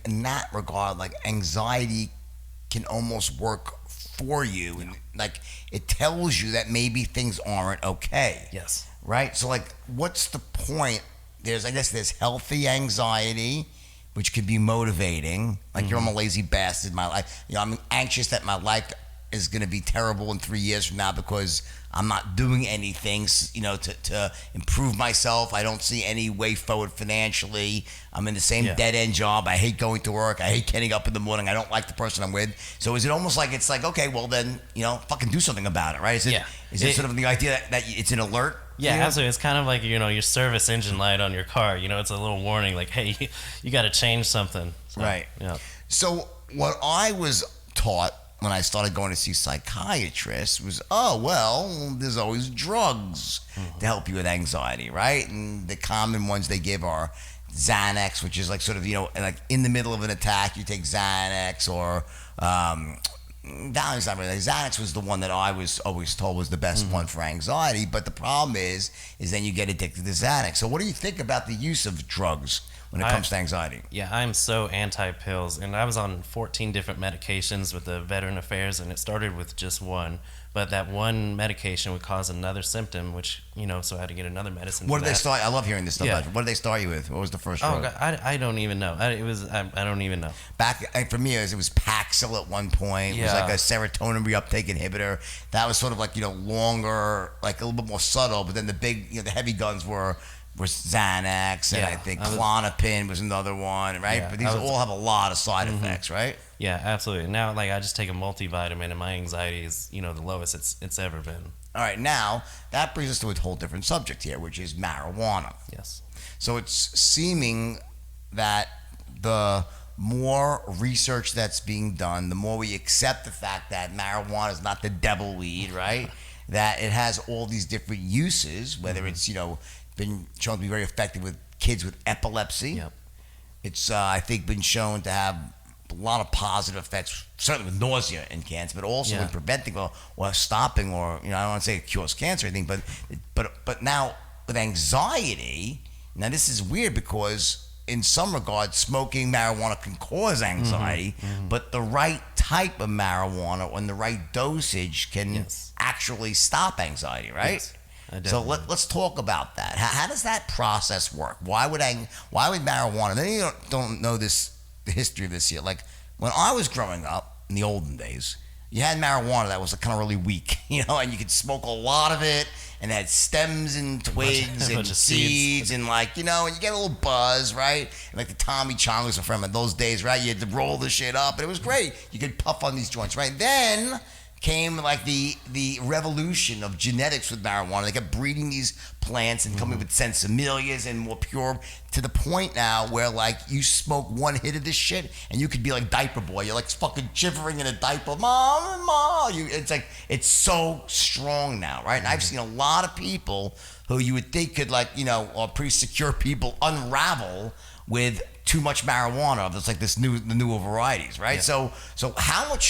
in that regard, like anxiety can almost work for you, and like it tells you that maybe things aren't okay. Yes. Right? So like what's the point? I guess there's healthy anxiety, which could be motivating. Like I'm a lazy bastard. My life, I'm anxious that my life is going to be terrible in 3 years from now because I'm not doing anything, to improve myself. I don't see any way forward financially. I'm in the same dead end job. I hate going to work. I hate getting up in the morning. I don't like the person I'm with. So is it almost like it's like, okay, well then, fucking do something about it, right? Is it sort of the idea that it's an alert? Yeah, absolutely. It's kind of like, your service engine light on your car. It's a little warning like, hey, you got to change something. So, right. Yeah. So what I was taught when I started going to see psychiatrists was, oh, well, there's always drugs to help you with anxiety, right? And the common ones they give are Xanax, which is like sort of, like in the middle of an attack, you take Xanax, or Valium's not really. Xanax was the one that I was always told was the best one for anxiety, but the problem is then you get addicted to Xanax. So what do you think about the use of drugs when it comes to anxiety? Yeah, I'm so anti-pills, and I was on 14 different medications with the Veteran Affairs, and it started with just one, but that one medication would cause another symptom, which, so I had to get another medicine. What did they start? I love hearing this stuff. What did they start you with? What was the first drug? Oh, God, I don't even know. I don't even know. For me, it was Paxil at one point. It was like a serotonin reuptake inhibitor. That was sort of like, longer, like a little bit more subtle, but then the big, the heavy guns were Xanax, and I think Klonopin was another one, right? Yeah, but these all have a lot of side effects, right? Yeah, absolutely. Now, like, I just take a multivitamin, and my anxiety is, the lowest it's ever been. All right, now that brings us to a whole different subject here, which is marijuana. Yes. So it's seeming that the more research that's being done, the more we accept the fact that marijuana is not the devil weed, right? That it has all these different uses, whether it's, been shown to be very effective with kids with epilepsy. Yep. It's, I think, been shown to have a lot of positive effects, certainly with nausea and cancer, but also in preventing or stopping, or, I don't want to say it cures cancer or anything, but now with anxiety, now this is weird because in some regards, smoking marijuana can cause anxiety, but the right type of marijuana and the right dosage can actually stop anxiety, right? Yes. So let's talk about that. How does that process work? Why would marijuana? Many don't know the history of this yet. Like when I was growing up in the olden days, you had marijuana that was kind of really weak, and you could smoke a lot of it, and it had stems and twigs and seeds and and you get a little buzz, right? And like the Tommy Chongers were from those days, right? You had to roll the shit up, and it was great. You could puff on these joints, right? Then came like the revolution of genetics with marijuana. They kept breeding these plants and coming with sensimilias and more pure, to the point now where like you smoke one hit of this shit and you could be like diaper boy. You're like fucking shivering in a diaper, mom. It's like it's so strong now, right? And I've seen a lot of people who you would think could are pretty secure people unravel with too much marijuana. There's like the newer varieties, right? Yeah. So how much